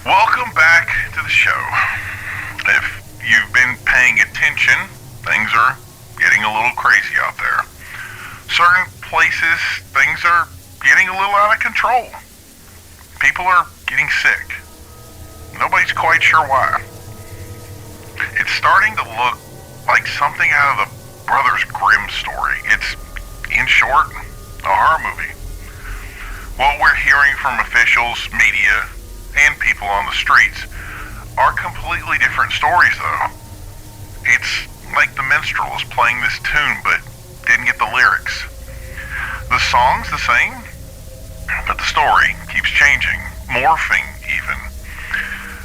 Welcome back to the show. If you've been paying attention, things are getting a little crazy out there. Certain places, things are getting a little out of control. People are getting sick. Nobody's quite sure why. It's starting to look like something out of the Brothers Grimm story. It's, in short, a horror movie. What we're hearing from officials, media, and people on the streets are completely different stories, though. It's like the minstrel is playing this tune but didn't get the lyrics. The song's the same, but the story keeps changing, morphing even.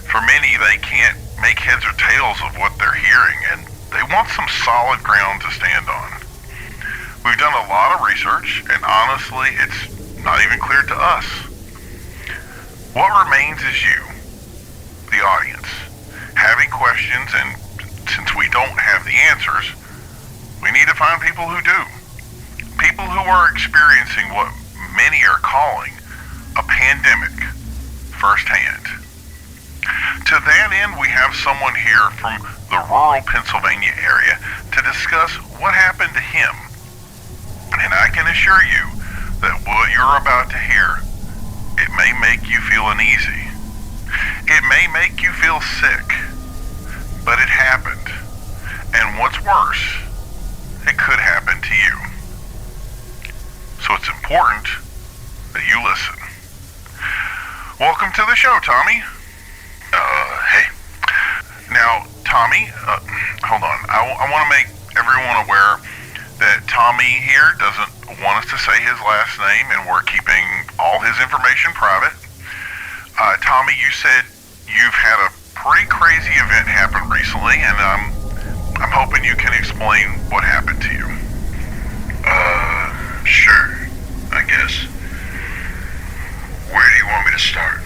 For many, they can't make heads or tails of what they're hearing, and they want some solid ground to stand on. We've done a lot of research, and honestly, it's not even clear to us. What remains is you, the audience, having questions, and since we don't have the answers, we need to find people who do. People who are experiencing what many are calling a pandemic firsthand. To that end, we have someone here from the rural Pennsylvania area to discuss what happened to him. And I can assure you that what you're about to hear, it may make you feel uneasy. It may make you feel sick. But it happened. And what's worse, it could happen to you. So it's important that you listen. Welcome to the show, Tommy. Hey. Now, Tommy, hold on. I want to make everyone aware that Tommy here doesn't want us to say his last name, and we're keeping all his information private. Tommy, you said you've had a pretty crazy event happen recently, and I'm hoping you can explain what happened to you. Sure, I guess. Where do you want me to start?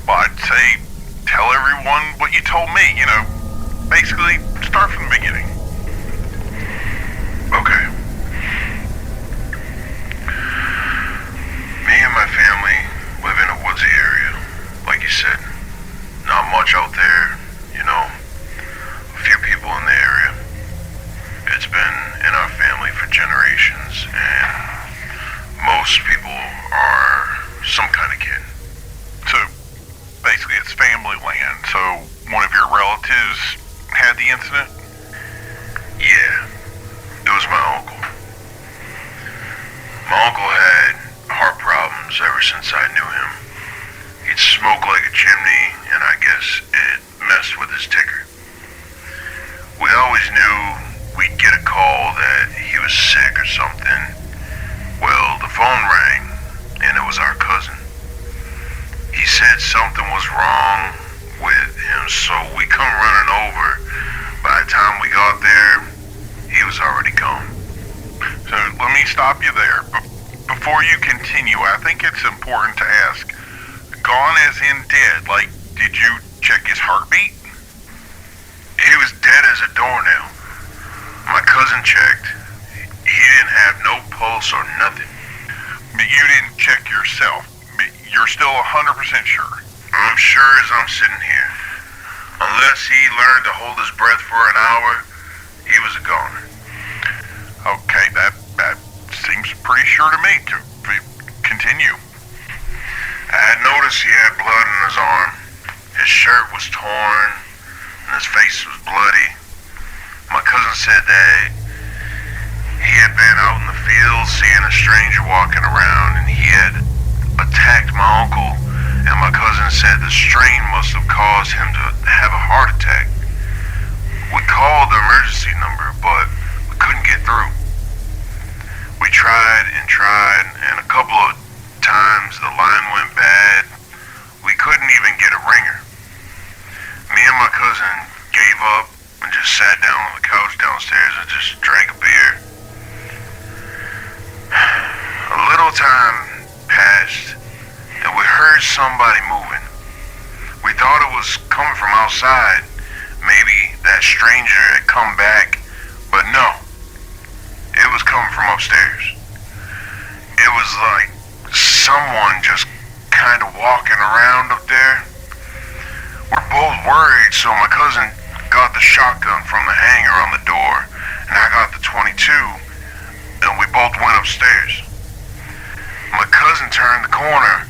Well, I'd say tell everyone what you told me, basically start from the beginning. Okay. Me and my family live in a woodsy area, like you said. Not much out there, a few people in the area. It's been in our family for generations, and most people are some kind of kid. So, basically it's family land, so one of your relatives had the incident? Yeah, it was my uncle. My uncle had heart problems ever since I knew him. He'd smoke like a chimney, and I guess it messed with his ticker. We always knew we'd get a call that he was sick or something. Well, the phone rang, and it was our cousin. He said something was wrong with him, so we come running over. By the time we got there, he was already gone. So let me stop you there. Before you continue, I think it's important to ask, gone as in dead, like did you check his heartbeat? He was dead as a doornail. My cousin checked. He didn't have no pulse or nothing. But you didn't check yourself. You're still 100% sure? I'm sure as I'm sitting here. Unless he learned to hold his breath for an hour, he was a goner. Okay, that seems pretty sure to me. Continue. I had noticed he had blood on his arm. His shirt was torn, and his face was bloody. My cousin said that he had been out in the field seeing a stranger walking around, and he had attacked my uncle, and my cousin said the strain must have caused him to have a heart attack. We called the emergency number, but we couldn't get through. We tried, and a couple of times the line went bad. We couldn't even get a ringer. Me and my cousin gave up and just sat down on the couch downstairs and just drank a beer. A little time passed, and we heard somebody moving. We thought it was coming from outside. Maybe that stranger had come back, but no. It was coming from upstairs. It was like someone just kind of walking around up there. We're both worried, so my cousin got the shotgun from the hanger on the door, and I got the 22, and we both went upstairs. My cousin turned the corner,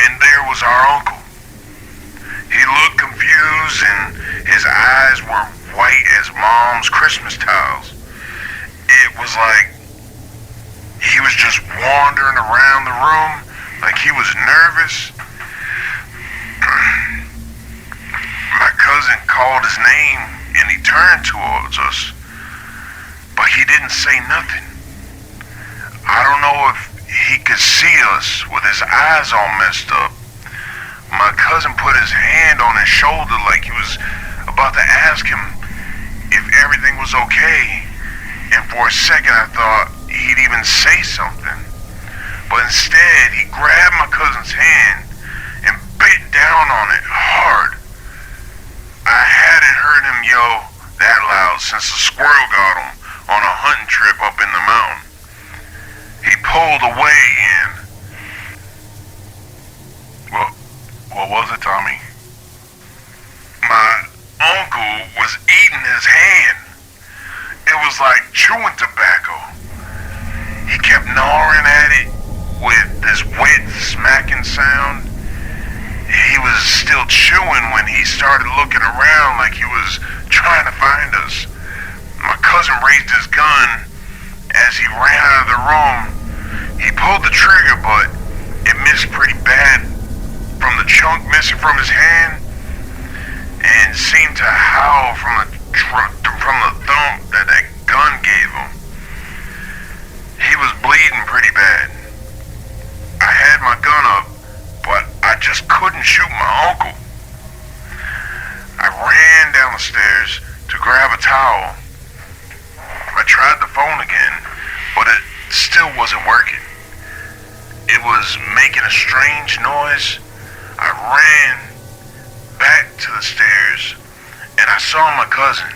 and there was our uncle. He looked confused, and his eyes were white as Mom's Christmas tiles. It was like he was just wandering around the room like he was nervous. My cousin called his name, and he turned towards us, but he didn't say nothing. I don't know if he could see us with his eyes all messed up. My cousin put his hand on his shoulder like he was about to ask him if everything was okay. And for a second I thought he'd even say something. But instead he grabbed my cousin's hand and bit down on it hard. I hadn't heard him yell that loud since the squirrel got him on a hunting trip up in the mountain. He pulled away and... What was it, Tommy? My uncle was eating his hand. It was like chewing tobacco. He kept gnawing at it with this wet smacking sound. He was still chewing when he started looking around like he was trying to find us. My cousin raised his gun as he ran out of the room. He pulled the trigger, but it missed pretty bad from the chunk missing from his hand, and seemed to howl from the thump that gun gave him. He was bleeding pretty bad. I had my gun up, but I just couldn't shoot my uncle. I ran down the stairs to grab a towel. I tried the phone again, but it still wasn't working. It was making a strange noise. I ran back to the stairs, and I saw my cousin.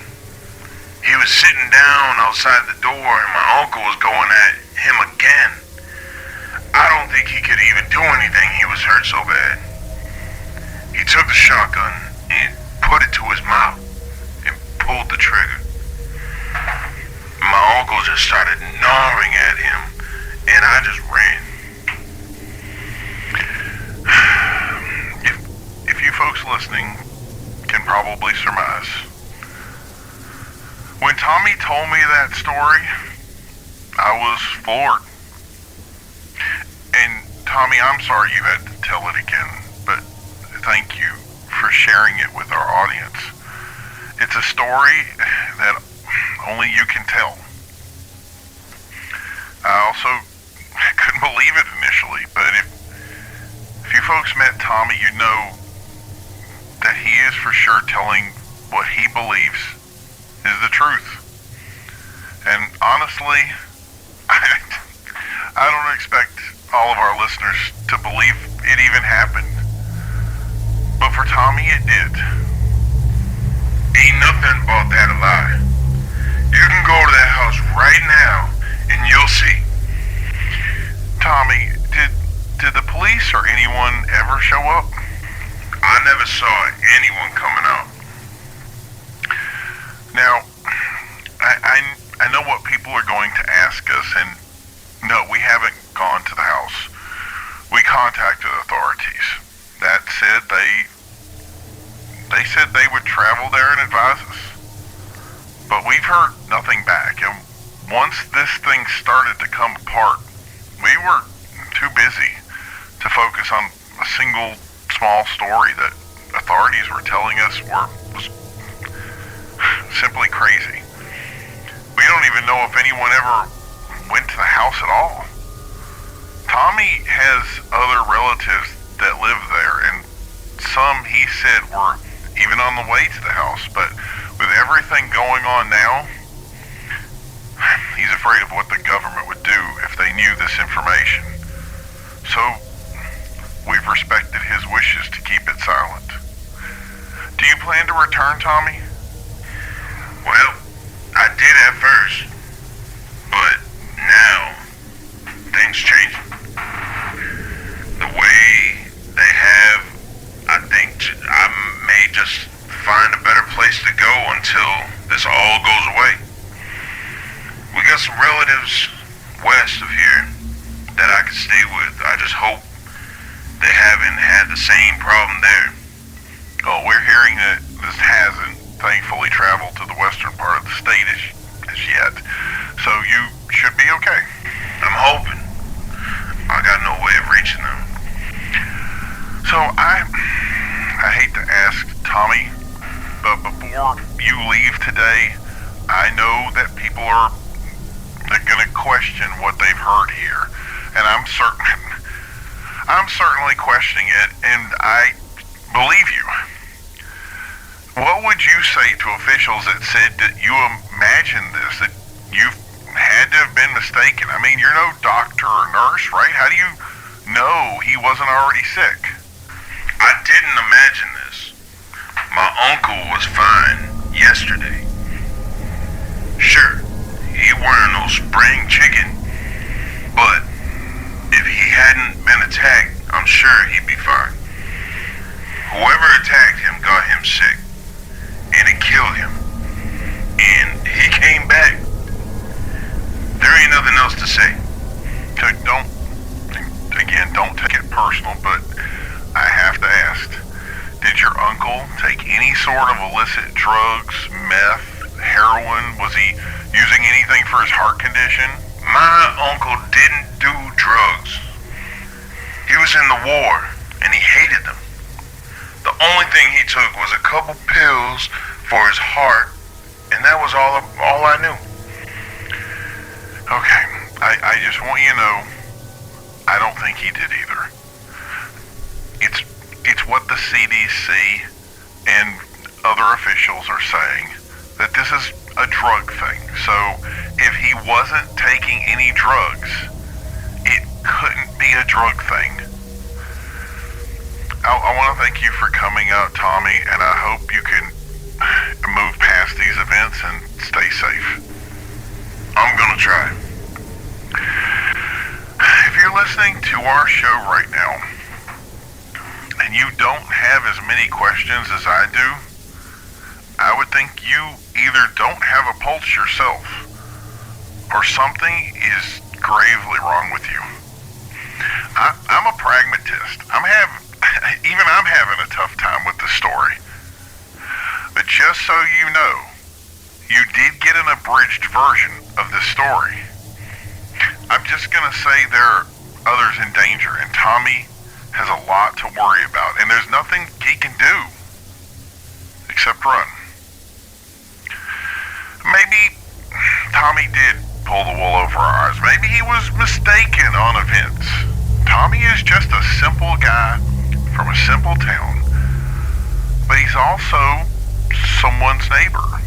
He was sitting down outside the door, and my uncle was going at him again. I don't think he could even do anything. He was hurt so bad. He took the shotgun and put it to his mouth and pulled the trigger. My uncle just started gnawing at him, and I just ran. If you folks listening can probably surmise, when Tommy told me that story, I was floored. And Tommy, I'm sorry you had to tell it again, but thank you for sharing it with our audience. It's a story that only you can tell. I also couldn't believe it initially, but if you folks met Tommy, you know that he is for sure telling what he believes is the truth. And honestly, I don't expect all of our listeners to believe it even happened. But for Tommy, it did. Ain't nothing about that a lie. You can go to that house right now and you'll see. Tommy, did the police or anyone ever show up? I never saw anyone coming out. Now, I know what people are going to ask us, and no, we haven't gone to the house. We contacted authorities. That said, they said they would travel there and advise us. But we've heard nothing back, and once this thing started to come apart, we were too busy to focus on a single small story that authorities were telling us was simply crazy. We don't even know if anyone ever went to the house at all. Tommy has other relatives that live there, and some, he said, were even on the way to the house. But with everything going on now, he's afraid of what the government would do if they knew this information. So we've respected his wishes to keep it silent. Do you plan to return, Tommy? Well, I did at first, but now things changing. The way they have, I think, I'm find a better place to go until this all goes away. We got some relatives west of here that I could stay with. I just hope they haven't had the same problem there. Oh, we're hearing that this hasn't thankfully traveled to the western part of the state as yet. So you should be okay. I'm hoping. I got no way of reaching them. So I hate to ask Tommy, but before you leave today, I know that people are gonna question what they've heard here. And I'm certainly questioning it, and I believe you. What would you say to officials that said that you imagined this, that you had to have been mistaken? I mean, you're no doctor or nurse, right? How do you know he wasn't already sick? I didn't imagine this. My uncle was fine yesterday. Sure, he weren't no spring chicken, but if he hadn't been attacked, I'm sure he'd be fine. Whoever attacked him got him sick, and it killed him. And he came back. There ain't nothing else to say. So don't take it personal, but I have to ask, did your uncle take any sort of illicit drugs, meth, heroin? Was he using anything for his heart condition? My uncle didn't do drugs. He was in the war, and he hated them. The only thing he took was a couple pills for his heart, and that was all I knew. Okay, I just want you to know, I don't think he did either. It's what the CDC and other officials are saying, that this is a drug thing. So if he wasn't taking any drugs, it couldn't be a drug thing. I want to thank you for coming out, Tommy, and I hope you can move past these events and stay safe. I'm gonna try. If you're listening to our show right now, and you don't have as many questions as I do, I would think you either don't have a pulse yourself, or something is gravely wrong with you. I'm a pragmatist. I'm having a tough time with this story. But just so you know, you did get an abridged version of this story. I'm just gonna say there are others in danger, and Tommy has a lot to worry about, and there's nothing he can do except run. Maybe Tommy did pull the wool over our eyes. Maybe he was mistaken on events. Tommy is just a simple guy from a simple town, but he's also someone's neighbor,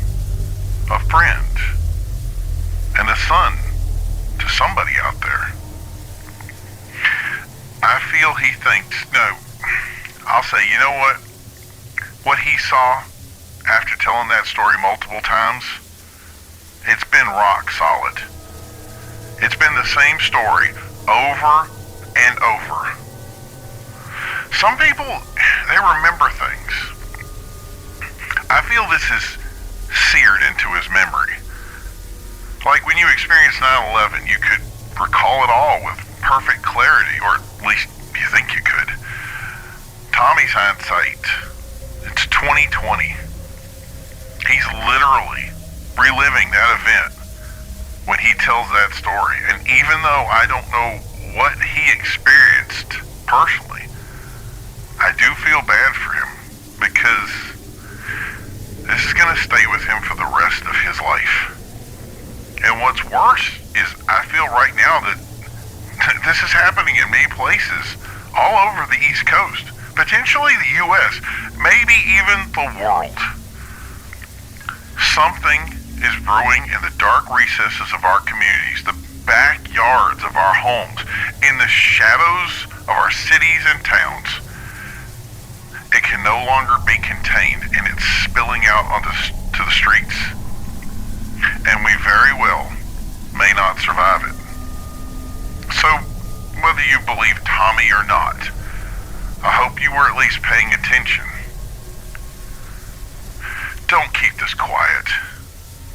a friend, and a son to somebody out there. I feel he thinks, no, I'll say, you know what? What he saw after telling that story multiple times, it's been rock solid. It's been the same story over and over. Some people, they remember things. I feel this is seared into his memory. Like when you experienced 9/11, you could recall it all with perfect clarity, or at least you think you could. Tommy's hindsight, it's 2020. He's literally reliving that event when he tells that story. And even though I don't know what he experienced personally, I do feel bad for him, because this is going to stay with him for the rest of his life. And what's worse is I feel right now that this is happening in many places all over the East Coast, potentially the U.S., maybe even the world. Something is brewing in the dark recesses of our communities, the backyards of our homes, in the shadows of our cities and towns. It can no longer be contained, and it's spilling out to the streets. And we very well may not survive it. So, whether you believe Tommy or not, I hope you were at least paying attention. Don't keep this quiet.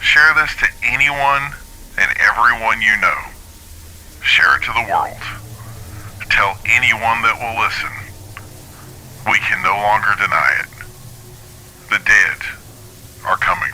Share this to anyone and everyone you know. Share it to the world. Tell anyone that will listen. We can no longer deny it. The dead are coming